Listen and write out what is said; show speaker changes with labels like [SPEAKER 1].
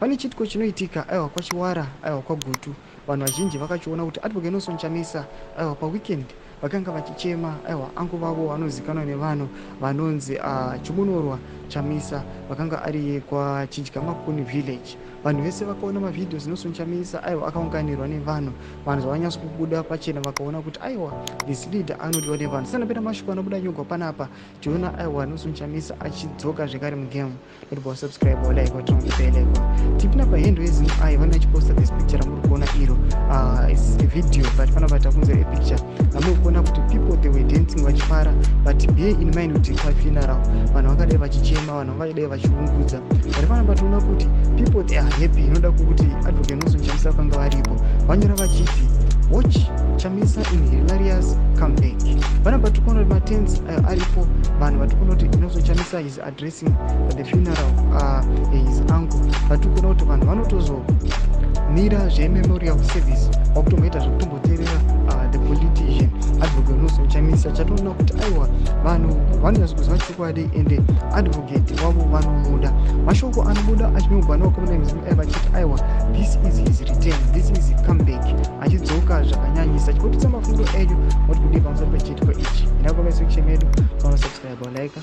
[SPEAKER 1] pane chitiko chinoitika aiwa kwachiwara aiwa kwagutu. Vanhu vazhinji vakachiona kuti Advocate Nelson Chamisa aiwa paweekend vakanga vachichema aiwa angu vavo vanozikanwa nevanhu vanonzi Chimunorwa Chamisa vakanga ari kwachidya makuni village. Vanhu vese vakaona mavidhio Nelson Chamisa aiwa akaunganirwa nevanhu, vanhu zvavanyatso kubuda pachena vakaona kuti aiwa this leader anodiwa nevanhu. Sana peta mashoko anobuda nyogwa panapa tiona aiwa Nelson Chamisa achidzoka zvekare mugame. Don't subscribe or like what tipina pahendo yezinhu ai vana chiposta this picture ramuri kuona iro is a video but panapa takunze a picture ramuri kuona kuti people they were dancing vachifara but bear in mind kuti funeral vanhu vakadai vachichema, vanhu vakadai vachiungudza. But panapa toona kuti people they are happy. Inoda kuti Advocate Nelson Chamisa vakanga varipo vanyora vachiti watch Chamisa in hilarious comeback. Panapa tikuona kuti matents aripo, vanhu vatikuona kuti Nelson Chamisa is addressing the funeral his uncle. Vatikuona kuti vanhu vanotozomira zvememorial service wakutomboita zvekutomboteerera the politician Advocate Nelson Chamisa. Chatoona kuti aiwa vanhu vanonyatsokuziva chokwadi ende advocate wavo vanomuda. Mashoko anobuda achinyogwa nevakomana vachiti aiwa this is his return, this is his comeback, achidzoka zvakanyanyisa. Chipotisa mafungo enyu moti kudii pamusoro pechitiko ichi. Ina comment section yedu, subscribe or like,